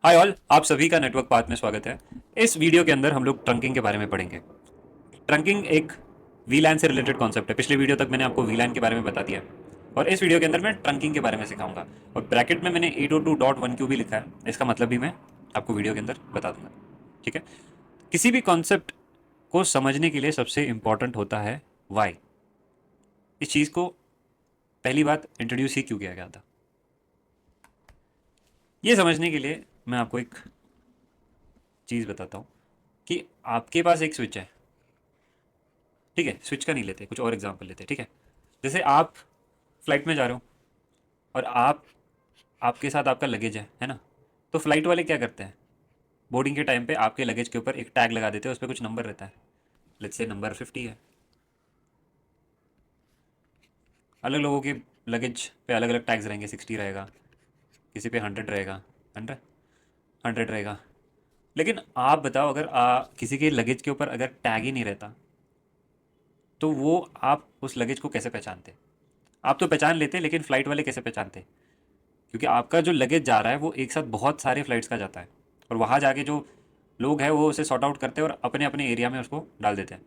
Hi all, आप सभी का नेटवर्क पाथ में स्वागत है। इस वीडियो के अंदर हम लोग ट्रंकिंग के बारे में पढ़ेंगे। ट्रंकिंग एक वीलैन से रिलेटेड कॉन्सेप्ट है। पिछले वीडियो तक मैंने आपको वीलैन के बारे में बता दिया और इस वीडियो के अंदर मैं ट्रंकिंग के बारे में सिखाऊंगा। और ब्रैकेट में मैंने 802.1q भी लिखा है, इसका मतलब भी मैं आपको वीडियो के अंदर बता दूंगा। ठीक है। किसी भी कॉन्सेप्ट को समझने के लिए सबसे इंपॉर्टेंट होता है वाई। इस चीज़ को पहली बात इंट्रोड्यूस ही क्यों किया गया था, ये समझने के लिए मैं आपको एक चीज़ बताता हूँ कि आपके पास एक स्विच है। ठीक है, स्विच का नहीं लेते, कुछ और एग्जांपल लेते हैं। ठीक है, जैसे आप फ्लाइट में जा रहे हो और आपके साथ आपका लगेज है ना। तो फ्लाइट वाले क्या करते हैं, बोर्डिंग के टाइम पे आपके लगेज के ऊपर एक टैग लगा देते हैं, उस पर कुछ नंबर रहता है। लेट्स से नंबर 50 है। अलग लोगों के लगेज पे अलग अलग टैग्स रहेंगे। 60 रहेगा, किसी पे 100 रहेगा, 100 रहेगा। लेकिन आप बताओ, अगर किसी के लगेज के ऊपर अगर टैग ही नहीं रहता तो वो आप उस लगेज को कैसे पहचानते? आप तो पहचान लेते, लेकिन फ़्लाइट वाले कैसे पहचानते? क्योंकि आपका जो लगेज जा रहा है वो एक साथ बहुत सारे फ्लाइट्स का जाता है और वहाँ जाके जो लोग हैं वो उसे सॉर्ट आउट करते हैं और अपने अपने एरिया में उसको डाल देते हैं।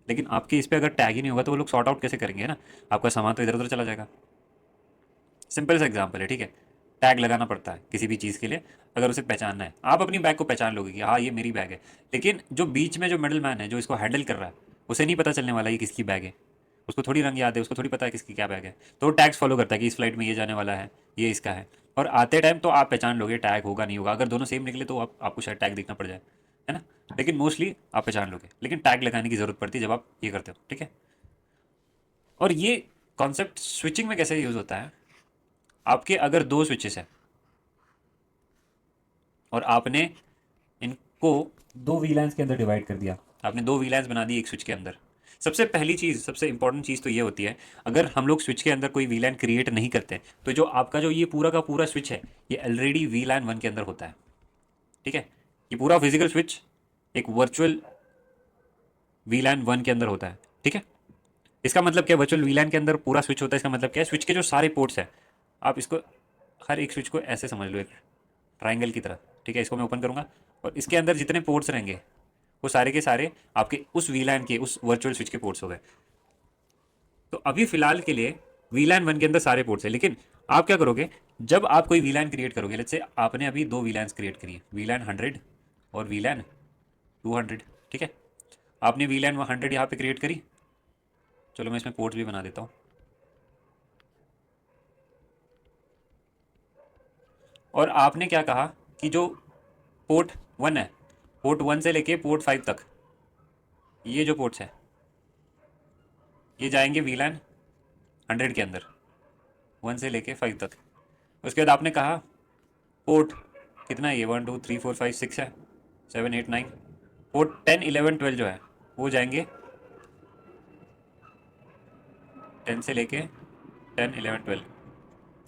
लेकिन आपके इस पे अगर टैग ही नहीं होगा तो वो लोग सॉर्ट आउट कैसे करेंगे, है ना। आपका सामान तो इधर उधर चला जाएगा। सिंपल सा एग्जाम्पल है। ठीक है, टैग लगाना पड़ता है किसी भी चीज़ के लिए। अगर उसे पहचानना है, आप अपनी बैग को पहचान लोगे कि हाँ ये मेरी बैग है, लेकिन जो बीच में जो मिडल मैन है जो इसको हैंडल कर रहा है उसे नहीं पता चलने वाला ये किसकी बैग है। उसको थोड़ी रंग याद है, उसको थोड़ी पता है किसकी क्या बैग है। तो वो टैग्स फॉलो करता है कि इस फ्लाइट में ये जाने वाला है, ये इसका है। और आते टाइम तो आप पहचान लोगे टैग होगा नहीं होगा। अगर दोनों सेम निकले तो आपको शायद टैग देखना पड़ जाए, है ना। लेकिन मोस्टली आप पहचान लोगे, लेकिन टैग लगाने की ज़रूरत पड़ती है जब आप ये करते हो। ठीक है। और ये कॉन्सेप्ट स्विचिंग में कैसे यूज़ होता है, आपके अगर दो स्विचेस हैं और आपने इनको दो वीलाइंस के अंदर डिवाइड कर दिया, आपने दो वीलाइंस बना दी एक स्विच के अंदर। सबसे पहली चीज़, सबसे इंपॉर्टेंट चीज़ तो ये होती है, अगर हम लोग स्विच के अंदर कोई वीलाइन क्रिएट नहीं करते तो जो आपका जो ये पूरा का पूरा स्विच है ये ऑलरेडी वीलाइन 1 के अंदर होता है। ठीक है, ये पूरा फिजिकल स्विच एक वर्चुअल वीलाइन 1 के अंदर होता है। ठीक है। इसका मतलब क्या, वर्चुअल वीलाइन के अंदर पूरा स्विच होता है, इसका मतलब क्या है, स्विच के जो सारे पोर्ट्स हैं, आप इसको हर एक स्विच को ऐसे समझ लो, एक ट्राइंगल की तरह। ठीक है, इसको मैं ओपन करूंगा और इसके अंदर जितने पोर्ट्स रहेंगे वो सारे के सारे आपके उस वीलैन के, उस वर्चुअल स्विच के पोर्ट्स हो गए। तो अभी फिलहाल के लिए वीलैन 1 के अंदर सारे पोर्ट्स हैं, लेकिन आप क्या करोगे, जब आप कोई वीलैन क्रिएट करोगे, लेट्स से आपने अभी दो वीलैंस क्रिएट करी है, वीलैन 100 और वीलैन 200। ठीक है, आपने वीलैन 100 यहाँ पे क्रिएट करी। चलो मैं इसमें पोर्ट्स भी बना देता हूँ। और आपने क्या कहा कि जो पोर्ट 1 है, पोर्ट 1 से लेके पोर्ट 5 तक ये जो पोर्ट्स है ये जाएंगे वीलैन 100 के अंदर, 1 से लेके 5 तक। उसके बाद आपने कहा पोर्ट कितना है, ये 1 2 3 4 5 6 है, 7 8 9। पोर्ट 10 11 12 जो है वो जाएंगे 10 से लेके 10 11 12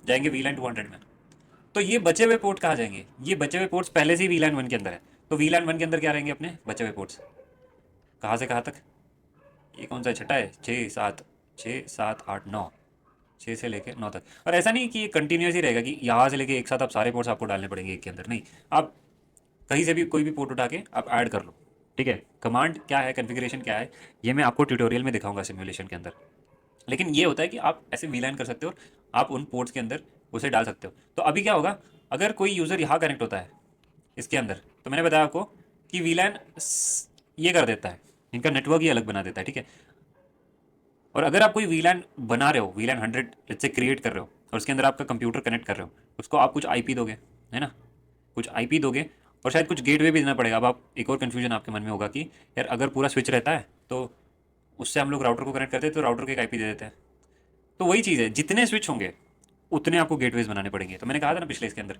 जाएंगे वीलैन 200 में। तो ये बचे हुए पोर्ट कहाँ जाएंगे, ये बचे हुए पोर्ट्स पहले से ही वीलैन 1 के अंदर है। तो वीलैन 1 के अंदर क्या रहेंगे अपने बचे हुए पोर्ट्स, कहाँ से कहाँ तक, ये कौन सा छठा है, 6 7 6 7 8 9, 6 से लेके 9 तक। और ऐसा नहीं कि ये कंटिन्यूस ही रहेगा कि यहाँ से लेके एक साथ आप सारे पोर्ट्स आपको डालने पड़ेंगे एक के अंदर, नहीं। आप कहीं से भी कोई भी पोर्ट उठा के आप ऐड कर लो। ठीक है, कमांड क्या है, कॉन्फ़िगरेशन क्या है, ये मैं आपको ट्यूटोरियल में दिखाऊंगा सिमुलेशन के अंदर। लेकिन ये होता है कि आप ऐसे वीलाइन कर सकते हो और आप उन पोर्ट्स के अंदर उसे डाल सकते हो। तो अभी क्या होगा, अगर कोई यूज़र यहाँ कनेक्ट होता है इसके अंदर, तो मैंने बताया आपको कि वीलाइन ये कर देता है, इनका नेटवर्क ही अलग बना देता है। ठीक है। और अगर आप कोई वीलैन बना रहे हो, वीलैन 100 से क्रिएट कर रहे हो और उसके अंदर आपका कंप्यूटर कनेक्ट कर रहे हो, उसको आप कुछ आईपी दोगे, है ना, कुछ आईपी दोगे और शायद कुछ गेटवे भी देना पड़ेगा। अब आप एक और कन्फ्यूजन आपके मन में होगा कि यार अगर पूरा स्विच रहता है तो उससे हम लोग राउटर को कनेक्ट करते हैं तो राउटर को एक आईपी दे देते हैं। तो वही चीज़ है, जितने स्विच होंगे उतने आपको गेटवेज बनाने पड़ेंगे। तो मैंने कहा था ना पिछले इसके अंदर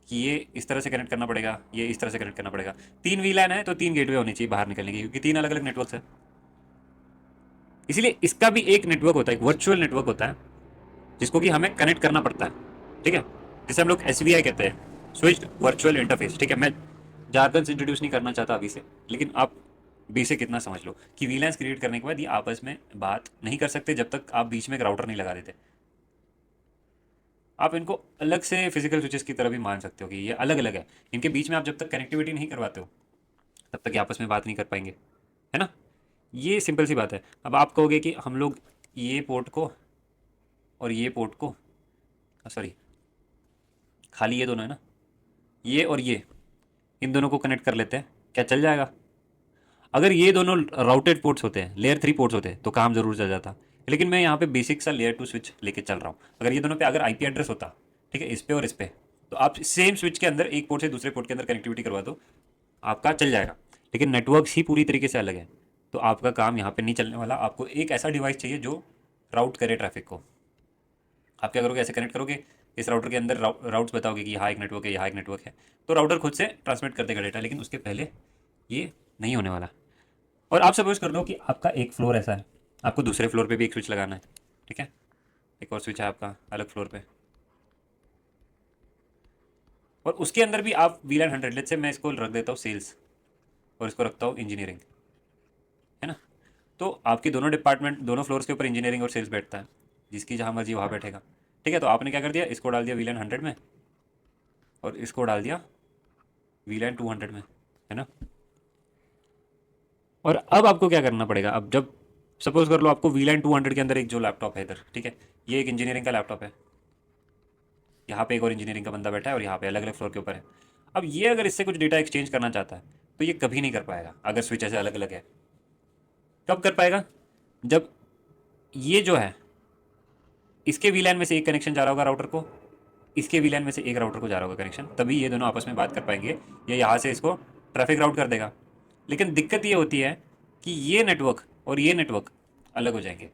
कि ये इस तरह से कनेक्ट करना पड़ेगा, ये इस तरह से कनेक्ट करना पड़ेगा। 3 वीलैन है तो 3 गेटवे होनी चाहिए बाहर निकलने की, क्योंकि 3 अलग अलग नेटवर्क है। इसीलिए इसका भी एक नेटवर्क होता है, एक वर्चुअल नेटवर्क होता है जिसको कि हमें कनेक्ट करना पड़ता है। ठीक है, जिसे हम लोग एस कहते हैं, स्विच वर्चुअल इंटरफेस। ठीक है, मैं जार्गन से इंट्रोड्यूस नहीं करना चाहता अभी से, लेकिन आप बेसिक इतना समझ लो कि वीलैंस क्रिएट करने के बाद ये आपस में बात नहीं कर सकते जब तक आप बीच में एक राउटर नहीं लगा देते। आप इनको अलग से फिजिकल स्विचेस की तरह भी मान सकते हो कि ये अलग अलग है। इनके बीच में आप जब तक कनेक्टिविटी नहीं करवाते हो तब तक ये आपस में बात नहीं कर पाएंगे, है ना। ये सिंपल सी बात है। अब आप कहोगे कि हम लोग ये पोर्ट को और ये पोर्ट को, सॉरी खाली ये दोनों है ना, ये और ये, इन दोनों को कनेक्ट कर लेते हैं, क्या चल जाएगा? अगर ये दोनों राउटेड पोर्ट्स होते हैं, लेयर 3 पोर्ट्स होते हैं, तो काम जरूर चल जाता। लेकिन मैं यहाँ पे बेसिक सा लेयर 2 स्विच लेके चल रहा हूँ। अगर ये दोनों पे अगर आईपी एड्रेस होता, ठीक है, इस पे और इस पे, तो आप सेम स्विच के अंदर एक पोर्ट से दूसरे पोर्ट के अंदर कनेक्टिविटी करवा दो, आपका चल जाएगा। लेकिन नेटवर्क ही पूरी तरीके से अलग है, तो आपका काम यहाँ पे नहीं चलने वाला। आपको एक ऐसा डिवाइस चाहिए जो राउट करे ट्रैफिक को। आप क्या करोगे, ऐसे कनेक्ट करोगे, इस राउटर के अंदर राउट्स बताओगे कि यहाँ एक नेटवर्क है, यहाँ एक नेटवर्क है, तो राउटर खुद से ट्रांसमिट कर देगा डेटा। लेकिन उसके पहले ये नहीं होने वाला। और आप सपोज कर लो कि आपका एक फ्लोर ऐसा है, आपको दूसरे फ्लोर पे भी एक स्विच लगाना है, ठीक है, एक और स्विच है आपका अलग फ्लोर पे, और उसके अंदर भी आप वीलैन 100, लेट से मैं इसको रख देता हूँ सेल्स और इसको रखता हूँ इंजीनियरिंग, है ना। तो आपकी दोनों डिपार्टमेंट, दोनों फ्लोर्स के ऊपर इंजीनियरिंग और सेल्स बैठता है, जिसकी जहाँ मर्जी वहाँ बैठेगा, ठीक है। तो आपने क्या कर दिया, इसको डाल दिया वीलैन 100 में और इसको डाल दिया वीलैन 200 में, है ना। और अब आपको क्या करना पड़ेगा, अब जब सपोज कर लो आपको वीलैन 200 के अंदर एक जो लैपटॉप है इधर, ठीक है, ये एक इंजीनियरिंग का लैपटॉप है, यहाँ पे एक और इंजीनियरिंग का बंदा बैठा है और यहाँ पे अलग अलग फ्लोर के ऊपर है। अब ये अगर इससे कुछ डेटा एक्सचेंज करना चाहता है तो ये कभी नहीं कर पाएगा अगर स्विच ऐसे अलग अलग है। कब कर पाएगा, जब ये जो है इसके वीलैन में से एक कनेक्शन जा रहा होगा राउटर को, इसके वीलैन में से एक राउटर को जा रहा होगा कनेक्शन, तभी ये दोनों आपस में बात कर पाएंगे। ये यहाँ से इसको ट्रैफिक राउट कर देगा। लेकिन दिक्कत ये होती है कि ये नेटवर्क और ये नेटवर्क अलग हो जाएंगे।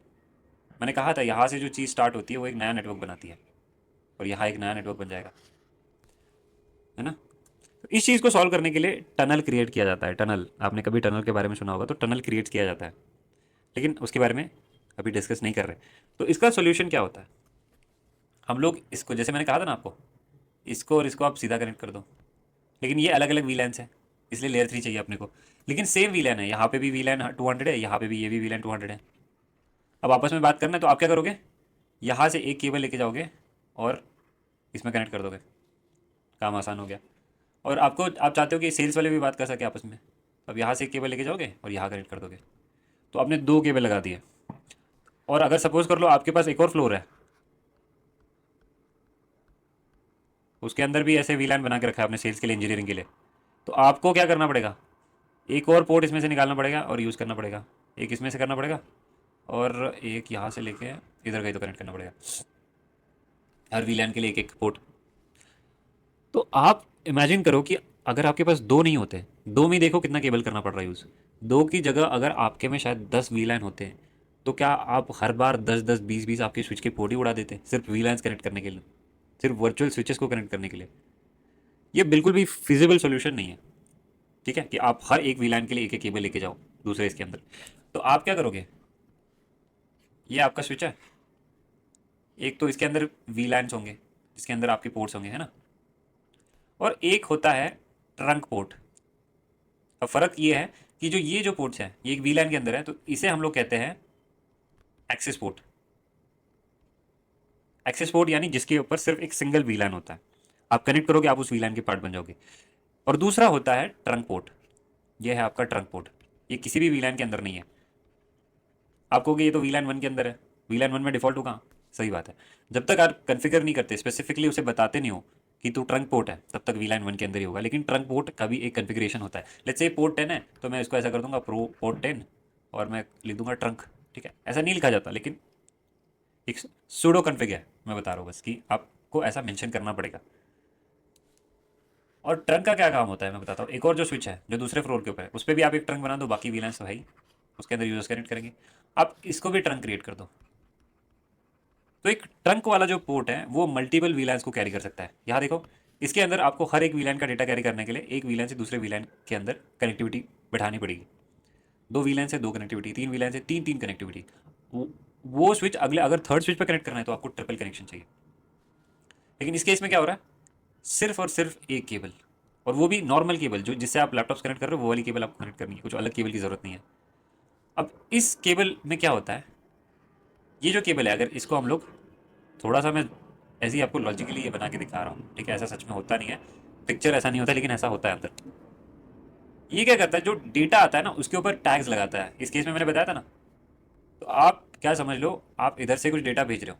मैंने कहा था यहाँ से जो चीज़ स्टार्ट होती है वो एक नया नेटवर्क बनाती है और यहाँ एक नया नेटवर्क बन जाएगा, है ना। तो इस चीज़ को सॉल्व करने के लिए टनल क्रिएट किया जाता है। टनल, आपने कभी टनल के बारे में सुना होगा, तो टनल क्रिएट किया जाता है, लेकिन उसके बारे में अभी डिस्कस नहीं कर रहे। तो इसका सोल्यूशन क्या होता है, हम लोग इसको, जैसे मैंने कहा था ना आपको, इसको और इसको आप सीधा कनेक्ट कर दो, लेकिन ये अलग अलग वीलैंस है, इसलिए लेयर 3 चाहिए अपने को। लेकिन सेम वीलैन है, यहाँ पे भी वीलैन 200 है, यहाँ पे भी ये भी वीलैन 200 है। अब आपस में बात करना है तो आप क्या करोगे, यहाँ से एक केबल लेके जाओगे और इसमें कनेक्ट कर दोगे, काम आसान हो गया। और आपको, आप चाहते हो कि सेल्स वाले भी बात कर सके आपस में, अब यहाँ से एक केबल लेके जाओगे और यहाँ कनेक्ट कर दोगे, तो आपने 2 केबल लगा दिए। और अगर सपोज कर लो आपके पास एक और फ्लोर है, उसके अंदर भी ऐसे वीलैन बना के रखा है आपने सेल्स के लिए, इंजीनियरिंग के लिए, तो आपको क्या करना पड़ेगा, एक और पोर्ट इसमें से निकालना पड़ेगा और यूज़ करना पड़ेगा, एक इसमें से करना पड़ेगा और एक यहाँ से लेके इधर कहीं तो कनेक्ट करना पड़ेगा, हर वीलैन के लिए एक एक पोर्ट। तो आप इमेजिन करो कि अगर आपके पास 2 नहीं होते, 2 में देखो कितना केबल करना पड़ रहा है यूज़। 2 की जगह अगर आपके में शायद 10 वीलैन होते हैं, तो क्या आप हर बार 10-10, 20-20 आपके स्विच के पोर्ट ही उड़ा देते सिर्फ वीलैंस कनेक्ट करने के लिए, सिर्फ वर्चुअल स्विचेस को कनेक्ट करने के लिए? ये बिल्कुल भी फिजिबल सोल्यूशन नहीं है, ठीक है, कि आप हर एक वीलैन के लिए एक एक केबल लेके जाओ दूसरे इसके अंदर। तो आप क्या करोगे, ये आपका स्विच है, एक तो इसके अंदर वीलैंस होंगे जिसके अंदर आपके पोर्ट्स होंगे, है ना, और एक होता है ट्रंक पोर्ट। अब फ़र्क ये है कि जो पोर्ट्स हैं ये एक वीलैन के अंदर है, तो इसे हम लोग कहते हैं एक्सेस पोर्ट। एक्सेस पोर्ट यानी जिसके ऊपर सिर्फ एक सिंगल वीलैन होता है, आप कनेक्ट करोगे आप उस वीलैन के पार्ट बन जाओगे। और दूसरा होता है ट्रंक पोर्ट, ये है आपका ट्रंक पोर्ट, ये किसी भी वीलैन के अंदर नहीं है। आप कहोगे ये तो वीलैन 1 के अंदर है, वीलैन 1 में डिफ़ॉल्ट होगा, सही बात है। जब तक आप कन्फिगर नहीं करते, स्पेसिफिकली उसे बताते नहीं हो कि तू ट्रंक पोर्ट है, तब तक वीलैन 1 के अंदर ही होगा। लेकिन ट्रंक पोर्ट का भी एक कन्फिग्रेशन होता है। लेट्स से पोर्ट 10 है तो मैं इसको ऐसा कर दूंगा प्रो पोर्ट 10 और मैं लिख दूंगा ट्रंक, ठीक है, ऐसा नहीं लिखा जाता, लेकिन एक सूडो कन्फिग है, मैं बता रहा हूँ बस कि आपको ऐसा मेंशन करना पड़ेगा। और ट्रंक का क्या काम होता है मैं बताता हूँ। एक और जो स्विच है जो दूसरे फ्लोर के ऊपर है, उस पर भी आप एक ट्रंक बना दो, बाकी वीलैंस भाई उसके अंदर यूजर्स कनेक्ट करेंगे। आप इसको भी ट्रंक क्रिएट कर दो, तो एक ट्रंक वाला जो पोर्ट है वो मल्टीपल वीलैंस को कैरी कर सकता है। यहाँ देखो, इसके अंदर आपको हर एक वीलैन का डेटा कैरी करने के लिए एक वीलैन से दूसरे वीलैन के अंदर कनेक्टिविटी बैठानी पड़ेगी। 2 वीलैन से 2 कनेक्टिविटी, 3 वीलैन से 3 कनेक्टिविटी। वो स्विच अगले अगर थर्ड स्विच पर कनेक्ट करना है तो आपको ट्रिपल कनेक्शन चाहिए। लेकिन इस केस में क्या हो रहा है, सिर्फ और सिर्फ एक केबल, और वो भी नॉर्मल केबल जो जिससे आप लैपटॉप कनेक्ट कर रहे हो, वो वाली केबल आपको कनेक्ट करनी है, कुछ अलग केबल की ज़रूरत नहीं है। अब इस केबल में क्या होता है, ये जो केबल है अगर इसको हम लोग थोड़ा सा, मैं ऐसे ही आपको लॉजिकली ये बना के दिखा रहा हूँ, ठीक है। ऐसा सच में होता नहीं है, पिक्चर ऐसा नहीं होता, लेकिन ऐसा होता है अंदर। ये क्या करता है, जो डेटा आता है ना उसके ऊपर टैग्स लगाता है। इस केस में मैंने बताया था ना। तो आप क्या समझ लो, आप इधर से कुछ डेटा भेज रहे हो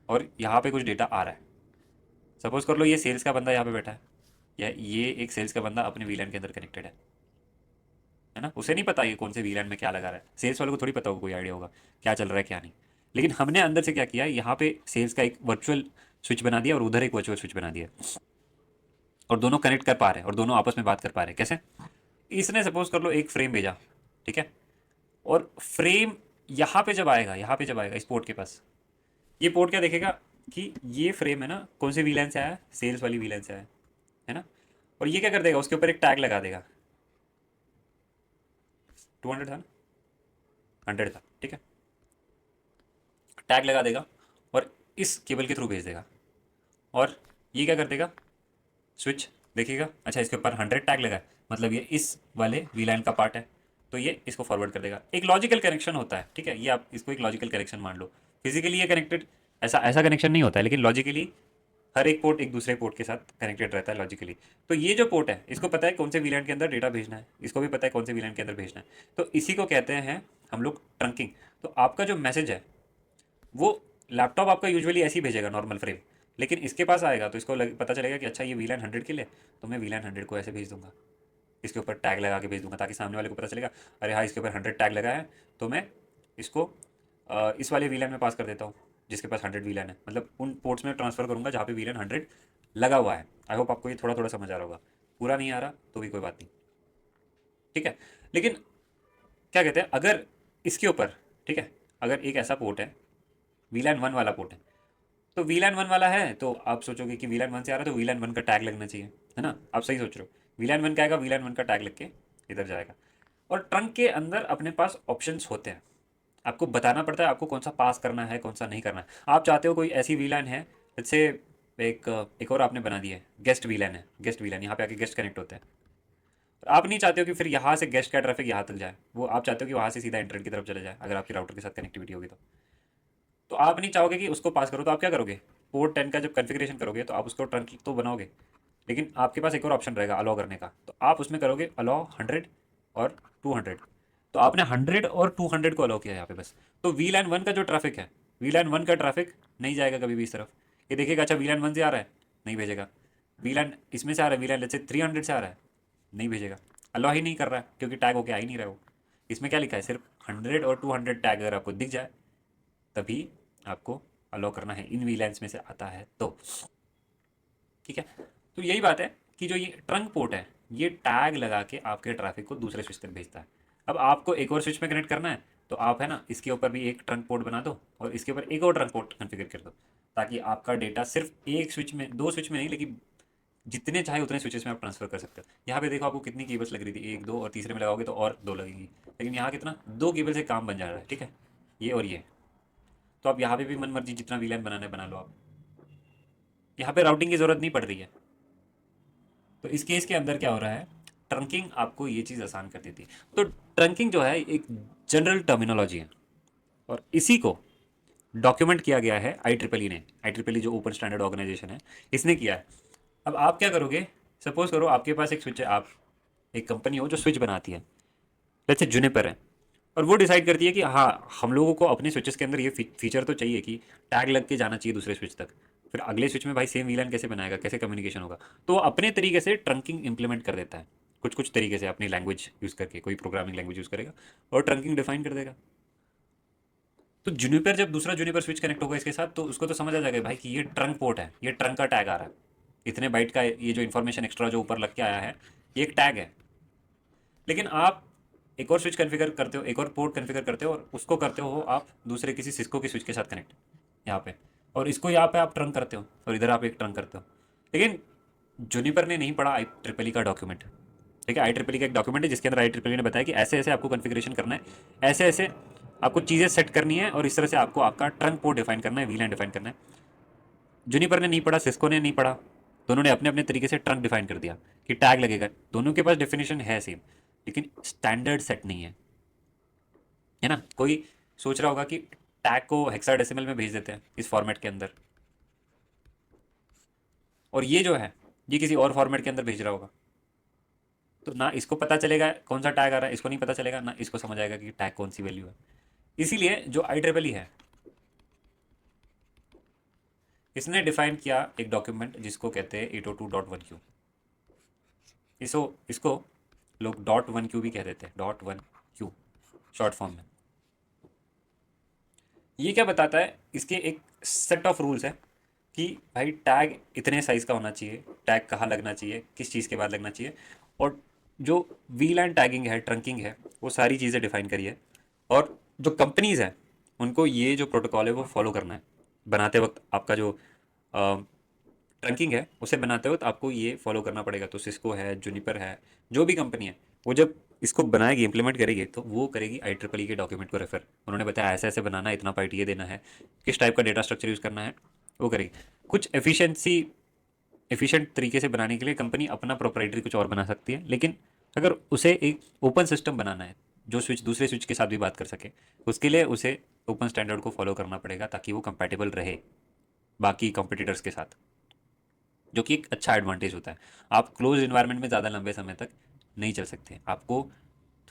और यहाँ पे कुछ डेटा आ रहा है। सपोज कर लो ये सेल्स का बंदा यहाँ पे बैठा है, या ये एक सेल्स का बंदा अपने वीलैन के अंदर कनेक्टेड है ना। उसे नहीं पता ये कौन से वीलैन में क्या लगा रहा है, सेल्स वाले को थोड़ी पता होगा, कोई आइडिया होगा क्या चल रहा है क्या नहीं। लेकिन हमने अंदर से क्या किया, यहाँ पे सेल्स का एक वर्चुअल स्विच बना दिया और उधर एक वर्चुअल स्विच बना दिया, और दोनों कनेक्ट कर पा रहे हैं और दोनों आपस में बात कर पा रहे हैं। कैसे? इसने सपोज कर लो एक फ्रेम भेजा, ठीक है। और फ्रेम यहाँ पे जब आएगा, यहाँ पे जब आएगा इस पोर्ट के पास, ये पोर्ट क्या देखेगा कि ये फ्रेम है ना कौन से वीलैन से आया है, सेल्स वाली वीलैन से आया है ना। और ये क्या कर देगा, उसके ऊपर एक टैग लगा देगा। 200 था ना, 100 था, ठीक है। टैग लगा देगा और इस केबल के थ्रू भेज देगा। और ये क्या कर देगा, स्विच देखेगा, अच्छा इसके ऊपर 100 टैग लगा है, मतलब ये इस वाले वी लाइन का पार्ट है, तो ये इसको फॉरवर्ड कर देगा। एक लॉजिकल कनेक्शन होता है, ठीक है। ये आप इसको एक लॉजिकल कनेक्शन मान लो। फिजिकली ये कनेक्टेड ऐसा ऐसा कनेक्शन नहीं होता है, लेकिन लॉजिकली हर एक पोर्ट एक दूसरे पोर्ट के साथ कनेक्टेड रहता है लॉजिकली। तो ये जो पोर्ट है इसको पता है कौन से वीलैन के अंदर डेटा भेजना है, इसको भी पता है कौन से वीलैन के अंदर भेजना है। तो इसी को कहते हैं हम लोग ट्रंकिंग। तो आपका जो मैसेज है वो लैपटॉप आपका यूजुअली ऐसे ही भेजेगा नॉर्मल फ्रेम, लेकिन इसके पास आएगा तो इसको पता चलेगा कि अच्छा ये वीलैन 100 के लिए, तो मैं वीलैन 100 को ऐसे भेज दूंगा, इसके ऊपर टैग लगा के भेज दूंगा, ताकि सामने वाले को पता चलेगा अरे हाँ इसके ऊपर 100 टैग लगा है, तो मैं इसको इस वाले वीलैन में पास कर देता हूँ जिसके पास 100 वीलैन है। मतलब उन पोर्ट्स में ट्रांसफर करूँगा जहाँ पे वीलैन 100 लगा हुआ है। आई होप आपको ये थोड़ा थोड़ा समझ आ रहा होगा, पूरा नहीं आ रहा तो भी कोई बात नहीं, ठीक है। लेकिन क्या कहते हैं, अगर इसके ऊपर, ठीक है, अगर एक ऐसा पोर्ट है, वीलैन 1 वाला पोर्ट है, तो वीलैन 1 वाला है तो आप सोचोगे कि वीलैन 1 से आ रहा है तो वीलैन 1 का टैग लगना चाहिए, है ना। आप सही सोच रहे हो, वीलैन 1 का आएगा, वीलैन 1 का टैग लग के इधर जाएगा। और ट्रंक के अंदर अपने पास ऑप्शंस होते हैं, आपको बताना पड़ता है आपको कौन सा पास करना है कौन सा नहीं करना है। आप चाहते हो कोई ऐसी वीलैन है, जैसे एक एक और आपने बना दी है गेस्ट वीलैन है, गेस्ट वीलैन यहाँ पे आके गेस्ट कनेक्ट होते हैं। आप नहीं चाहते हो कि फिर यहाँ से गेस्ट का ट्रैफिक यहाँ तक जाए, वो आप चाहते हो कि वहाँ से सीधा इंटरनेट की तरफ चले जाए, अगर आपकी राउटर के साथ कनेक्टिविटी होगी तो आप नहीं चाहोगे कि उसको पास करो, तो आप क्या करोगे, पोर्ट 10 का जब कॉन्फ़िगरेशन करोगे तो आप उसको ट्रंक तो बनाओगे, लेकिन आपके पास एक और ऑप्शन रहेगा अलाउ करने का, तो आप उसमें करोगे अलाउ 100 और 200। तो आपने 100 और 200 को अलाउ किया यहाँ पे बस। तो वी लैन 1 का जो ट्रैफिक है, वी लैन 1 का ट्रैफिक नहीं जाएगा कभी भी इस तरफ। ये देखिएगा अच्छा वी लैन 1 से आ रहा है, नहीं भेजेगा। वी लैन इसमें से आ रहा है, वी लैन जैसे 300 से आ रहा है, नहीं भेजेगा। अलाउ ही नहीं कर रहा है क्योंकि टैग होके आ ही नहीं रहा है वो। इसमें क्या लिखा है, सिर्फ 100 और 200 टैग अगर आपको दिख जाए तभी आपको अलाउ करना है, इन वीलैंस में से आता है तो, ठीक है। तो यही बात है कि जो ये ट्रंक पोर्ट है ये टैग लगा के आपके ट्रैफिक को दूसरे स्विच तक भेजता है। अब आपको एक और स्विच में कनेक्ट करना है तो आप है ना इसके ऊपर भी एक ट्रंक पोर्ट बना दो और इसके ऊपर एक और ट्रंक पोर्ट कन्फिगर कर दो, ताकि आपका डेटा सिर्फ एक स्विच में, दो स्विच में नहीं, लेकिन जितने चाहे उतने स्विचेस में आप ट्रांसफर कर सकते हो। यहाँ पे देखो आपको कितनी केबल्स लग रही थी, एक दो, और तीसरे में लगाओगे तो और दो लगेंगी, लेकिन यहाँ कितना, दो केबल से काम बन जा रहा है, ठीक है, ये और ये। तो आप यहाँ पे भी मन मर्जी जितना वीलैन बनाना है बना लो आप, यहाँ पे राउटिंग की ज़रूरत नहीं पड़ रही है। तो इस केस के अंदर क्या हो रहा है, ट्रंकिंग आपको ये चीज़ आसान कर देती है। तो ट्रंकिंग जो है एक जनरल टर्मिनोलॉजी है, और इसी को डॉक्यूमेंट किया गया है आई ने। आई जो ओपन स्टैंडर्ड ऑर्गेनाइजेशन है, इसने किया है। अब आप क्या करोगे, सपोज करो आपके पास एक स्विच है, आप एक कंपनी हो जो स्विच बनाती है, जैसे जुनिपर है, और वो डिसाइड करती है कि हाँ हम लोगों को अपने स्विचेस के अंदर ये फीचर तो चाहिए कि टैग लग के जाना चाहिए दूसरे स्विच तक। फिर अगले स्विच में भाई सेम वीलैन कैसे बनाएगा, कैसे कम्युनिकेशन होगा, तो वो अपने तरीके से ट्रंकिंग इंप्लीमेंट कर देता है, कुछ कुछ तरीके से अपनी लैंग्वेज यूज़ करके, कोई प्रोग्रामिंग लैंग्वेज यूज़ करेगा और ट्रंकिंग डिफाइन कर देगा। तो जूनिपर जब दूसरा जूनिपर स्विच कनेक्ट होगा इसके साथ, तो उसको तो समझ आ जाएगा भाई कि ये ट्रंक पोर्ट है, ये ट्रंक का टैग आ रहा है, इतने बाइट का ये जो इन्फॉर्मेशन एक्स्ट्रा जो ऊपर लग के आया है ये एक टैग है। लेकिन आप एक और स्विच कॉन्फ़िगर करते हो, एक और पोर्ट कॉन्फ़िगर करते हो और उसको करते हो आप दूसरे किसी सिस्को की स्विच के साथ कनेक्ट यहाँ पे, और इसको यहाँ पे आप ट्रंक करते हो और इधर आप एक ट्रंक करते हो। लेकिन जूनिपर ने नहीं पढ़ा आई का डॉक्यूमेंट, ठीक है। आई का एक डॉक्यूमेंट है जिसके अंदर आई ने बताया कि ऐसे ऐसे आपको कॉन्फ़िगरेशन करना है, ऐसे ऐसे आपको चीज़ें सेट करनी है, और इस तरह से आपको आपका ट्रंक पोर्ट डिफाइन करना है, वीलैन डिफाइन करना है। जूनिपर ने नहीं पढ़ा, सिस्को ने नहीं पढ़ा, दोनों ने अपने अपने तरीके से ट्रंक डिफाइन कर दिया कि टैग लगेगा। दोनों के पास डेफिनेशन है सेम, लेकिन स्टैंडर्ड सेट नहीं है ना। कोई सोच रहा होगा कि टैग को हेक्साडेसिमल में भेज देते हैं इस फॉर्मेट के अंदर, और ये जो है ये किसी और फॉर्मेट के अंदर भेज रहा होगा, तो ना इसको पता चलेगा कौन सा टैग आ रहा है, इसको नहीं पता चलेगा, ना इसको समझ आएगा कि टैग कौन सी वैल्यू है। इसीलिए जो IEEE है इसने डिफाइन किया एक डॉक्यूमेंट जिसको कहते हैं 802.1Q। इसको इसको लोग .1Q भी कह देते हैं, .1Q शॉर्ट फॉर्म में। ये क्या बताता है, इसके एक सेट ऑफ रूल्स है कि भाई टैग इतने साइज़ का होना चाहिए, टैग कहाँ लगना चाहिए, किस चीज़ के बाद लगना चाहिए, और जो वीलैन टैगिंग है, ट्रंकिंग है, वो सारी चीज़ें डिफाइन करी है। और जो कंपनीज़ हैं उनको ये जो प्रोटोकॉल है वो फॉलो करना है बनाते वक्त। आपका जो ट्रंकिंग है उसे बनाते वक्त आपको ये फॉलो करना पड़ेगा। तो सिस्को है, जूनिपर है, जो भी कंपनी है, वो जब इसको बनाएगी, इंप्लीमेंट करेगी, तो वो करेगी IEEE के डॉक्यूमेंट को रेफर। उन्होंने बताया ऐसे ऐसे बनाना है, इतना पाइट ये देना है, किस टाइप का डेटा स्ट्रक्चर यूज़ करना है, वो करेगी। कुछ एफिशिएंट तरीके से बनाने के लिए कंपनी अपना प्रोप्राइटरी कुछ और बना सकती है, लेकिन अगर उसे एक ओपन सिस्टम बनाना है जो स्विच दूसरे स्विच के साथ भी बात कर सके, उसके लिए उसे ओपन स्टैंडर्ड को फॉलो करना पड़ेगा ताकि वो कंपैटिबल रहे बाकी कंपटीटर्स के साथ, जो कि एक अच्छा एडवांटेज होता है। आप क्लोज इन्वायरमेंट में ज़्यादा लंबे समय तक नहीं चल सकते, आपको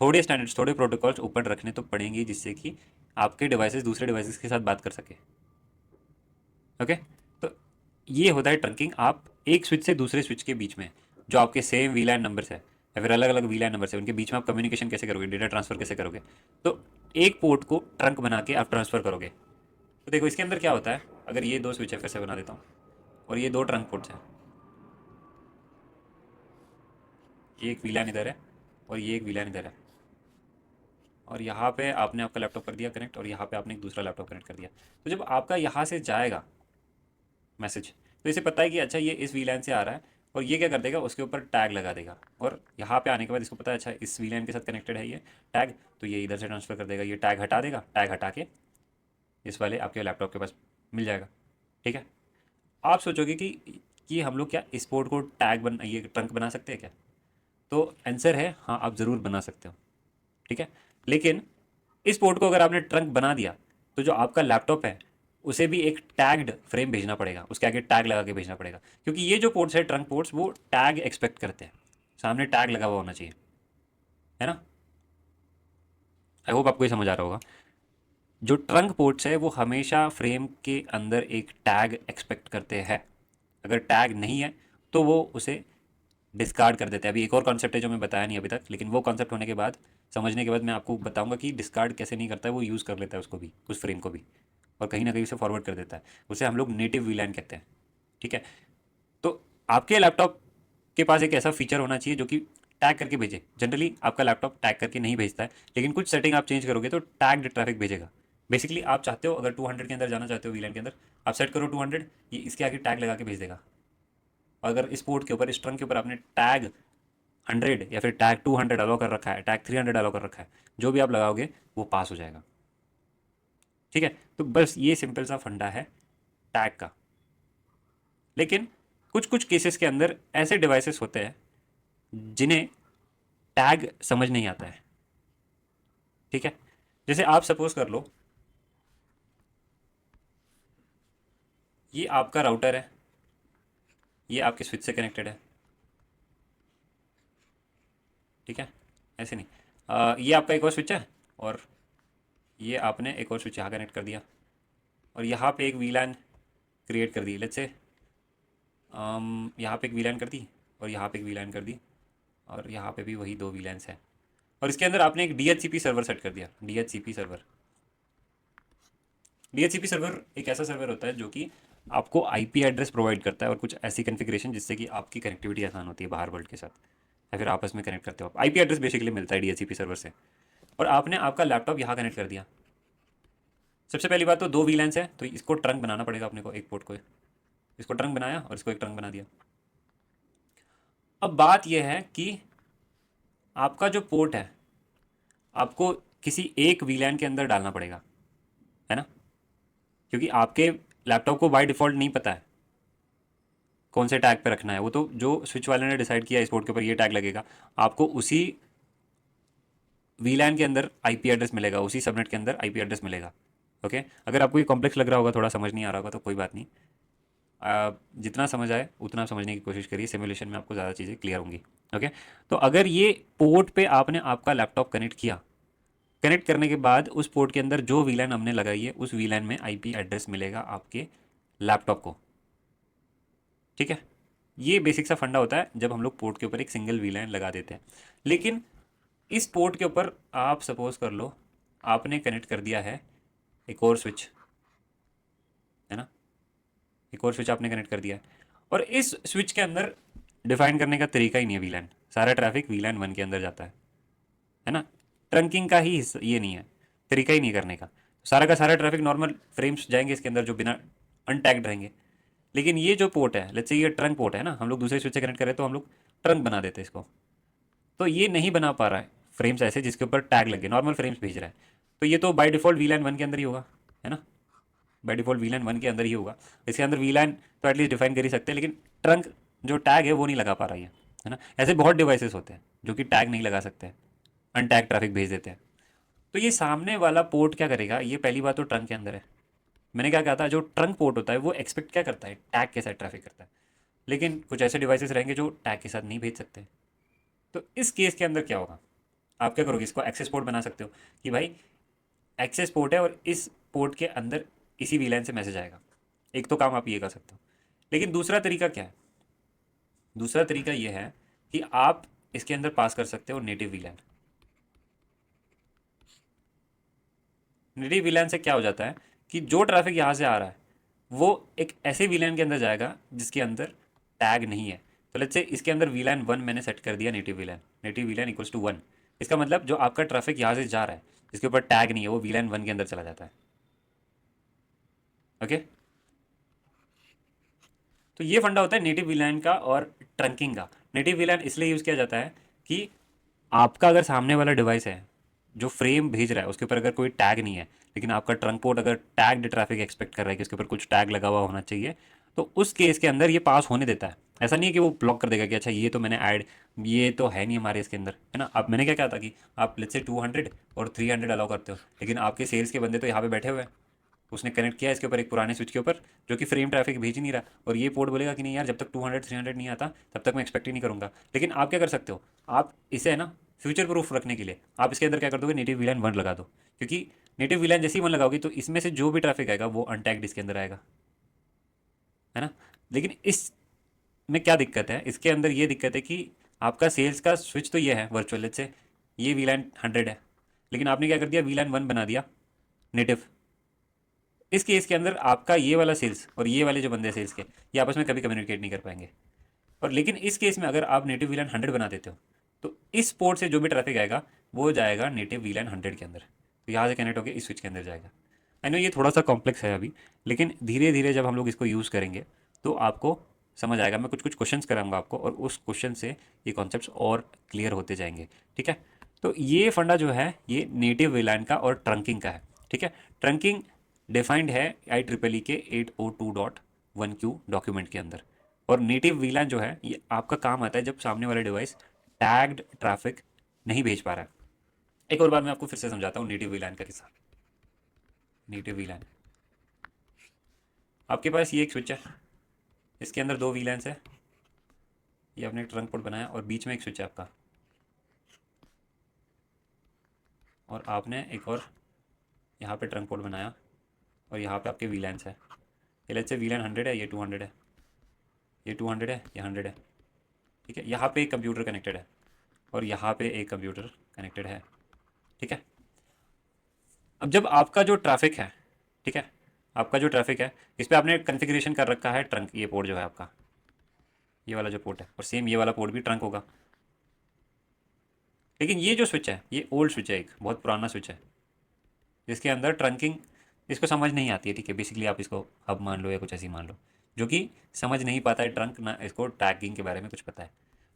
थोड़े स्टैंडर्ड्स, थोड़े प्रोटोकॉल्स ऊपर रखने तो पड़ेंगे जिससे कि आपके डिवाइसेस दूसरे डिवाइसेस के साथ बात कर सके। ओके, तो ये होता है ट्रंकिंग। आप एक स्विच से दूसरे स्विच के बीच में जो आपके सेम वीलैन नंबर्स है या फिर अलग अलग वीलैन नंबर्स है, उनके बीच में आप कम्युनिकेशन कैसे करोगे, डेटा ट्रांसफर कैसे करोगे। तो एक पोर्ट को ट्रंक बना के आप ट्रांसफर करोगे। तो देखो इसके अंदर क्या होता है, अगर ये दो स्विच है, फिर से बना देता हूँ, और ये दो ट्रंक पोर्ट्स हैं, ये एक वीलैन इधर है और ये एक वीलैन इधर है, और यहाँ पे आपने आपका लैपटॉप कर दिया कनेक्ट, और यहाँ पे आपने एक दूसरा लैपटॉप कनेक्ट कर दिया। तो जब आपका यहाँ से जाएगा मैसेज, तो इसे पता है कि अच्छा ये इस वीलैन से आ रहा है, और ये क्या कर देगा, उसके ऊपर टैग लगा देगा। और यहाँ पे आने के बाद इसको पता है अच्छा इस वीलैन के साथ कनेक्टेड है ये टैग, तो ये इधर से ट्रांसफ़र कर देगा, ये टैग हटा देगा, टैग हटा के इस वाले आपके लैपटॉप के पास मिल जाएगा। ठीक है, आप सोचोगे कि हम लोग क्या इस पोर्ट को टैग बन ये ट्रंक बना सकते हैं क्या? तो आंसर है हाँ, आप ज़रूर बना सकते हो। ठीक है, लेकिन इस पोर्ट को अगर आपने ट्रंक बना दिया, तो जो आपका लैपटॉप है उसे भी एक टैग्ड फ्रेम भेजना पड़ेगा, उसके आगे टैग लगा के भेजना पड़ेगा, क्योंकि ये जो पोर्ट्स है ट्रंक पोर्ट्स, वो टैग एक्सपेक्ट करते हैं, सामने टैग लगा हुआ होना चाहिए, है ना। आई होप आपको ये समझ आ रहा होगा। जो ट्रंक पोर्ट्स है वो हमेशा फ्रेम के अंदर एक टैग एक्सपेक्ट करते हैं। अगर टैग नहीं है तो वो उसे डिस्कार्ड कर देते हैं। अभी एक और कॉन्सेप्ट है जो मैं बताया नहीं अभी तक, लेकिन वो कॉन्सेप्ट होने के बाद, समझने के बाद मैं आपको बताऊंगा कि डिस्कार्ड कैसे नहीं करता है, वो यूज़ कर लेता है उसको भी, उस फ्रेम को भी, और कहीं ना कहीं उसे फॉरवर्ड कर देता है। उसे हम लोग नेटिव वीलैन कहते हैं। ठीक है, तो आपके लैपटॉप के पास एक ऐसा फीचर होना चाहिए जो कि टैग करके भेजे। जनरली आपका लैपटॉप टैग करके नहीं भेजता है, लेकिन कुछ सेटिंग आप चेंज करोगे तो टैग्ड ट्रैफिक भेजेगा। बेसिकली आप चाहते हो अगर 200 के अंदर जाना चाहते हो वीलैन के अंदर, आप सेट करो 200, ये इसके आगे टैग लगा के भेज देगा। और अगर इस पोर्ट के ऊपर, इस ट्रंक के ऊपर आपने टैग 100 या फिर टैग 200 अलाउ कर रखा है, टैग 300 अलाउ कर रखा है, जो भी आप लगाओगे वो पास हो जाएगा। ठीक है, तो बस ये सिंपल सा फंडा है टैग का। लेकिन कुछ कुछ केसेस के अंदर ऐसे डिवाइसेस होते हैं जिन्हें टैग समझ नहीं आता है। ठीक है, जैसे आप सपोज कर लो ये आपका राउटर है, ये आपके स्विच से कनेक्टेड है। ठीक है, ऐसे नहीं, ये आपका एक और स्विच है, और ये आपने एक और स्विच यहाँ कनेक्ट कर दिया, और यहाँ पे एक वीलैन क्रिएट कर दी, लेट्स से यहाँ पे एक वीलैन कर दी, और यहाँ पे एक वीलैन कर दी, और यहाँ पे भी वही दो वीलैंस हैं, और इसके अंदर आपने एक DHCP सर्वर सेट कर दिया। DHCP सर्वर, DHCP सर्वर एक ऐसा सर्वर होता है जो कि आपको IP एड्रेस प्रोवाइड करता है और कुछ ऐसी कॉन्फ़िगरेशन जिससे कि आपकी कनेक्टिविटी आसान होती है बाहर वर्ल्ड के साथ, या फिर आपस में कनेक्ट करते हो आप। IP एड्रेस बेसिकली मिलता है DHCP सर्वर से, और आपने आपका लैपटॉप यहाँ कनेक्ट कर दिया। सबसे पहली बात तो दो वीलैंस है, तो इसको ट्रंक बनाना पड़ेगा अपने को, एक पोर्ट को, इसको ट्रंक बनाया और इसको एक ट्रंक बना दिया। अब बात यह है कि आपका जो पोर्ट है आपको किसी एक वीलैन के अंदर डालना पड़ेगा, है ना, क्योंकि आपके लैपटॉप को बाय डिफ़ॉल्ट नहीं पता है कौन से टैग पे रखना है। वो तो जो स्विच वाले ने डिसाइड किया इस पोर्ट के ऊपर ये टैग लगेगा, आपको उसी वीलैन के अंदर IP एड्रेस मिलेगा, उसी सबनेट के अंदर IP एड्रेस मिलेगा। ओके, अगर आपको ये कॉम्प्लेक्स लग रहा होगा, थोड़ा समझ नहीं आ रहा होगा, तो कोई बात नहीं, जितना समझ आए उतना समझने की कोशिश करिए, सिमुलेशन में आपको ज़्यादा चीज़ें क्लियर होंगी। ओके, तो अगर ये पोर्ट पे आपने आपका लैपटॉप कनेक्ट किया, कनेक्ट करने के बाद उस पोर्ट के अंदर जो वीलैन हमने लगाई है उस वीलैन में आईपी एड्रेस मिलेगा आपके लैपटॉप को। ठीक है, ये बेसिक सा फंडा होता है जब हम लोग पोर्ट के ऊपर एक सिंगल वीलैन लगा देते हैं। लेकिन इस पोर्ट के ऊपर आप सपोज कर लो आपने कनेक्ट कर दिया है एक और स्विच, है ना, एक और स्विच आपने कनेक्ट कर दिया है, और इस स्विच के अंदर डिफाइन करने का तरीका ही नहीं है वीलैन, सारा ट्रैफिक वीलैन वन के अंदर जाता है ना। ट्रंकिंग का ही ये नहीं है, तरीका ही नहीं करने का सारा ट्रैफिक नॉर्मल फ्रेम्स जाएंगे इसके अंदर जो बिना अनटैग्ड रहेंगे। लेकिन ये जो पोर्ट है, लेट्स से ये ट्रंक पोर्ट है ना, हम लोग दूसरे स्विच से कनेक्ट करें तो हम लोग ट्रंक बना देते हैं इसको, तो ये नहीं बना पा रहा है फ्रेम्स ऐसे जिसके ऊपर टैग लगे, नॉर्मल फ्रेम्स भेज रहा है। तो ये तो बाय डिफ़ॉल्ट वीलैन वन के अंदर ही होगा, है ना, बाय डिफ़ॉल्ट वीलैन वन के अंदर ही होगा। इसके अंदर वीलैन तो एटलीस्ट डिफाइन कर ही सकते हैं, लेकिन ट्रंक जो टैग है वो नहीं लगा पा रहा है ना। ऐसे बहुत डिवाइसेस होते हैं जो कि टैग नहीं लगा सकते, अनटैग ट्रैफिक भेज देते हैं। तो ये सामने वाला पोर्ट क्या करेगा, ये पहली बात तो ट्रंक के अंदर है। मैंने क्या कहा था, जो ट्रंक पोर्ट होता है वो एक्सपेक्ट क्या करता है, टैग के साथ ट्रैफिक करता है। लेकिन कुछ ऐसे डिवाइसेस रहेंगे जो टैग के साथ नहीं भेज सकते। तो इस केस के अंदर क्या होगा, आप क्या करोगे, इसको एक्सेस पोर्ट बना सकते हो कि भाई एक्सेस पोर्ट है और इस पोर्ट के अंदर इसी वीलैन से मैसेज आएगा। एक तो काम आप ये कर सकते हो। लेकिन दूसरा तरीका क्या है, दूसरा तरीका ये है कि आप इसके अंदर पास कर सकते हो नेटिव वीलैन। नेटिव वीलैन से क्या हो जाता है कि जो ट्रैफिक यहाँ से आ रहा है वो एक ऐसे वीलैन के अंदर जाएगा जिसके अंदर टैग नहीं है। तो लेट्स से इसके अंदर वीलैन वन मैंने सेट कर दिया, native villain equals to one. इसका मतलब जो आपका ट्रैफिक यहाँ से जा रहा है जिसके ऊपर टैग नहीं है वो वीलैन वन के अंदर चला जाता है। ओके, तो ये फंडा होता है नेटिव वीलैन का और ट्रंकिंग का। नेटिव वीलैन इसलिए यूज़ किया जाता है कि आपका अगर सामने वाला डिवाइस है जो फ्रेम भेज रहा है उसके ऊपर अगर कोई टैग नहीं है, लेकिन आपका ट्रंक पोर्ट अगर टैग्ड ट्रैफिक एक्सपेक्ट कर रहा है कि उसके ऊपर कुछ टैग लगा हुआ होना चाहिए, तो उस केस के अंदर ये पास होने देता है। ऐसा नहीं है कि वो ब्लॉक कर देगा कि अच्छा ये तो मैंने ऐड, ये तो है नहीं हमारे इसके अंदर, है ना। अब मैंने क्या कहा था कि आप लेट्स से 200 और 300 अलाउ करते हो, लेकिन आपके सेल्स के बंदे तो यहाँ पे बैठे हुए हैं, उसने कनेक्ट किया इसके ऊपर एक पुराने स्विच के ऊपर जो कि फ्रेम ट्रैफिक भेज ही नहीं रहा, और ये पोर्ट बोलेगा कि नहीं यार जब तक 200 300 नहीं आता तब तक मैं एक्सपेक्ट ही नहीं करूँगा। लेकिन आप क्या कर सकते हो, आप इसे है ना फ्यूचर प्रूफ रखने के लिए आप इसके अंदर क्या कर दोगे, नेटिव वीलैन वन लगा दो। क्योंकि नेटिव वीलैन जैसे ही वन लगाओगे तो इसमें से जो भी ट्रैफिक आएगा वो अनटैग्ड इसके अंदर आएगा, है ना। लेकिन इस में क्या दिक्कत है, इसके अंदर ये दिक्कत है कि आपका सेल्स का स्विच तो ये है वर्चुअल, लेट्स से ये वीलैन 100 है, लेकिन आपने क्या कर दिया, वीलैन वन बना दिया नेटिव। इस केस के अंदर आपका ये वाला सेल्स और ये वाले जो बंदे सेल्स के, ये आपस में कभी कम्युनिकेट नहीं कर पाएंगे। और लेकिन इस केस में अगर आप नेटिव वीलैन 100 बना देते हो तो इस पोर्ट से जो भी ट्रैफिक आएगा वो जाएगा नेटिव वीलैन 100 के अंदर, तो यहाँ से कनेक्ट होकर इस स्विच के अंदर जाएगा। आई नो ये थोड़ा सा कॉम्प्लेक्स है अभी, लेकिन धीरे धीरे जब हम लोग इसको यूज़ करेंगे तो आपको समझ आएगा। मैं कुछ कुछ क्वेश्चंस कराऊंगा आपको और उस क्वेश्चन से ये कॉन्सेप्ट्स और क्लियर होते जाएंगे। ठीक है, तो ये फंडा जो है ये नेटिव वीलैन का और ट्रंकिंग का है। ठीक है, ट्रंकिंग डिफाइंड है IEEE के 802.1Q डॉक्यूमेंट के अंदर, और नेटिव वीलैन जो है ये आपका काम आता है जब सामने वाला डिवाइस टैग्ड ट्रैफिक नहीं भेज पा रहा है। एक और बार मैं आपको फिर से समझाता हूँ नेटिव वीलैन का किस्सा। नेटिव वीलैन, आपके पास ये एक स्विच है, इसके अंदर दो वीलैंस है, ये आपने एक ट्रंक पोर्ट बनाया और बीच में एक स्विच है आपका, और आपने एक और यहाँ पे ट्रंक पोर्ट बनाया और यहाँ पे आपके वीलैंस है। ये लेट्स से वीलैन 100 है, ये 200 है, ये 200 है, ये 100 है। ठीक है, यहाँ पे एक कंप्यूटर कनेक्टेड है और यहाँ पे एक कंप्यूटर कनेक्टेड है। ठीक है, अब जब आपका जो ट्रैफिक है, ठीक है, आपका जो ट्रैफिक है इस पर आपने कन्फिग्रेशन कर रखा है ट्रंक, ये पोर्ट जो है आपका, ये वाला जो पोर्ट है, और सेम ये वाला पोर्ट भी ट्रंक होगा। लेकिन ये जो स्विच है ये ओल्ड स्विच है, एक बहुत पुराना स्विच है जिसके अंदर ट्रंकिंग इसको समझ नहीं आती है। ठीक है, बेसिकली आप इसको हब मान लो या कुछ ऐसी मान लो, जो कि समझ नहीं पाता है ट्रंक, ना इसको टैगिंग के बारे में कुछ पता है।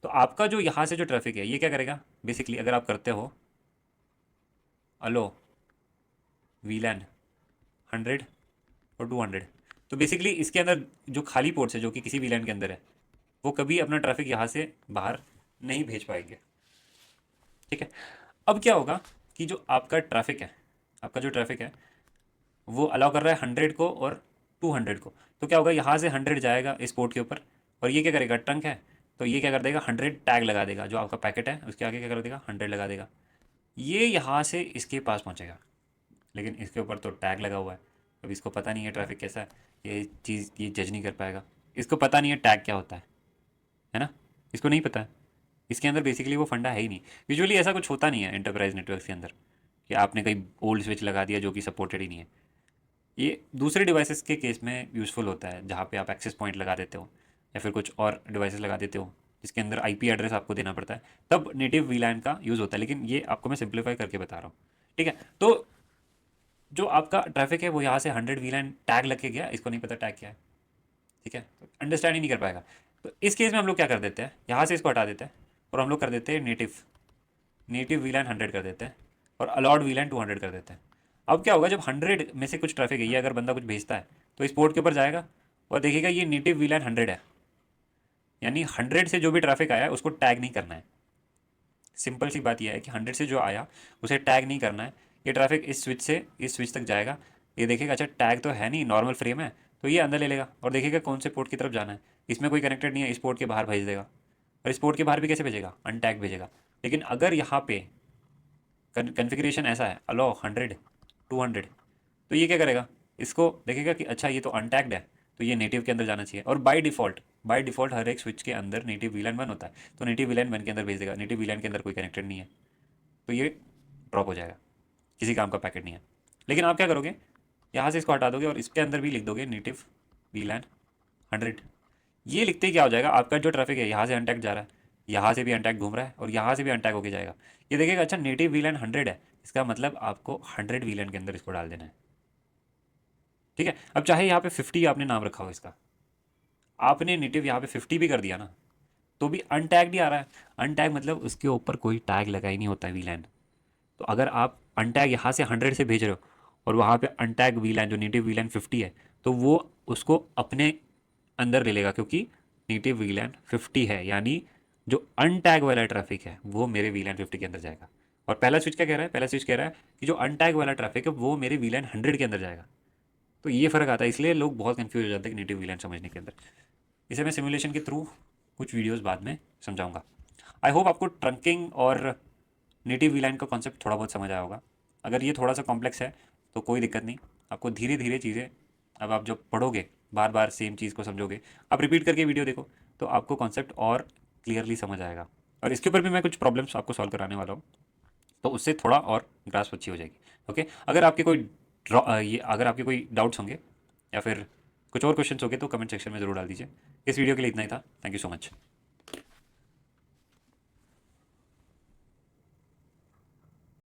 तो आपका जो यहाँ से जो ट्रैफिक है ये क्या करेगा, बेसिकली अगर आप करते हो अलो वीलैन 100 और 200, तो बेसिकली इसके अंदर जो खाली पोर्ट्स है जो कि किसी वीलैन के अंदर है वो कभी अपना ट्रैफिक यहाँ से बाहर नहीं भेज पाएंगे। ठीक है, अब क्या होगा कि जो आपका ट्रैफिक है, आपका जो ट्रैफिक है वो अलाउ कर रहा है 100 को और 200 को, तो क्या होगा, यहाँ से 100 जाएगा इस पोर्ट के ऊपर, और ये क्या करेगा, ट्रंक है, तो ये क्या कर देगा, 100 टैग लगा देगा, जो आपका पैकेट है उसके आगे क्या कर देगा, 100 लगा देगा। ये यहाँ से इसके पास पहुँचेगा, लेकिन इसके ऊपर तो टैग लगा हुआ है। अब इसको पता नहीं है ट्रैफिक कैसा है, ये चीज़ ये जज नहीं कर पाएगा। इसको पता नहीं है टैग क्या होता है ना, इसको नहीं पता है। इसके अंदर बेसिकली वो फंडा है ही नहीं। यूजुअली ऐसा कुछ होता नहीं है एंटरप्राइज नेटवर्क के अंदर कि आपने कहीं ओल्ड स्विच लगा दिया जो कि सपोर्टेड ही नहीं है। ये दूसरे डिवाइसेस के केस में यूज़फुल होता है, जहाँ पे आप एक्सेस पॉइंट लगा देते हो या फिर कुछ और डिवाइसेस लगा देते हो जिसके अंदर आईपी एड्रेस आपको देना पड़ता है, तब नेटिव वीलैन का यूज़ होता है। लेकिन ये आपको मैं सिंप्लीफाई करके बता रहा हूँ, ठीक है। तो जो आपका ट्रैफिक है वो यहाँ से 100 वीलैन टैग लग के गया, इसको नहीं पता टैग क्या है, ठीक है, तो अंडरस्टैंड ही नहीं कर पाएगा। तो इस केस में हम लोग क्या कर देते हैं, यहाँ से इसको हटा देते हैं और हम लोग कर देते हैं नेटिव वीलैन 100 कर देते हैं और अलाउड वीलैन 200 कर देते हैं। अब क्या होगा, जब 100 में से कुछ ट्रैफिक है, ये अगर बंदा कुछ भेजता है तो इस पोर्ट के ऊपर जाएगा और देखेगा ये नेटिव वीलैन 100 है, यानी 100 से जो भी ट्रैफिक आया उसको टैग नहीं करना है। सिंपल सी बात यह है कि 100 से जो आया उसे टैग नहीं करना है। ये ट्रैफिक इस स्विच से इस स्विच तक जाएगा, ये देखेगा अच्छा टैग तो है नहीं, नॉर्मल फ्रेम है, तो ये अंदर ले लेगा और देखेगा कौन से पोर्ट की तरफ जाना है। इसमें कोई कनेक्टेड नहीं है, इस पोर्ट के बाहर भेज देगा। और इस पोर्ट के बाहर भी कैसे भेजेगा, अनटैग भेजेगा। लेकिन अगर यहाँ पे कन्फिग्रेशन ऐसा है अलो 100 200, तो ये क्या करेगा, इसको देखेगा कि अच्छा ये तो अनटैग्ड है, तो ये नेटिव के अंदर जाना चाहिए। और बाय डिफ़ॉल्ट हर एक स्विच के अंदर नेटिव वीलैन 1 होता है, तो नेटिव वीलैन 1 के अंदर भेज देगा। नेटिव वीलैन के अंदर कोई कनेक्टेड नहीं है, तो ये ड्रॉप हो जाएगा, किसी काम का पैकेट नहीं है। लेकिन आप क्या करोगे, यहाँ से इसको हटा दोगे और इसके अंदर भी लिख दोगे नेटिव वीलैन 100। ये लिखते ही क्या हो जाएगा, आपका जो ट्रैफिक है यहाँ से अनटैग जा रहा है, यहाँ से भी अनटैग घूम रहा है और यहाँ से भी अनटैग होके जाएगा। ये देखेगा अच्छा नेटिव वीलैन 100 है, इसका मतलब आपको 100 वीलैन के अंदर इसको डाल देना है, ठीक है। अब चाहे यहाँ पे 50 आपने नाम रखा हो इसका, आपने नेटिव यहाँ पे 50 भी कर दिया ना, तो भी अनटैग्ड ही आ रहा है। अनटैग मतलब उसके ऊपर कोई टैग लगा ही नहीं होता है वीलैन। तो अगर आप अनटैग यहाँ से 100 से भेज रहे हो और वहाँ पे अनटैग वीलैन जो नेटिव वीलैन 50 है, तो वो उसको अपने अंदर ले लेगा, क्योंकि नेटिव वीलैन 50 है, यानी जो अनटैग वाला ट्रैफिक है वो मेरे वीलैन 50 के अंदर जाएगा। और पहला स्विच क्या कह रहा है, पहला स्विच कह रहा है कि जो अनटैग वाला ट्रैफिक है वो मेरे वीलैन 100 के अंदर जाएगा। तो ये फ़र्क आता है, इसलिए लोग बहुत कंफ्यूज हो जाते हैं नेटिव वीलैन समझने के अंदर। इसे मैं सिमुलेशन के थ्रू कुछ वीडियोस बाद में समझाऊंगा। आई होप आपको ट्रंकिंग और नेटिव वीलैन का कॉन्सेप्ट थोड़ा बहुत समझ आया होगा। अगर ये थोड़ा सा कॉम्प्लेक्स है तो कोई दिक्कत नहीं, आपको धीरे धीरे चीज़ें, अब आप जब पढ़ोगे बार बार सेम चीज़ को समझोगे, आप रिपीट करके वीडियो देखो, तो आपको कॉन्सेप्ट और क्लियरली समझ आएगा। और इसके ऊपर भी मैं कुछ प्रॉब्लम्स आपको सॉल्व कराने वाला हूँ, तो उससे थोड़ा और ग्रास्प अच्छी हो जाएगी। ओके, अगर आपके कोई डाउट्स होंगे या फिर कुछ और क्वेश्चंस होंगे तो कमेंट सेक्शन में ज़रूर डाल दीजिए। इस वीडियो के लिए इतना ही था। Thank you so much.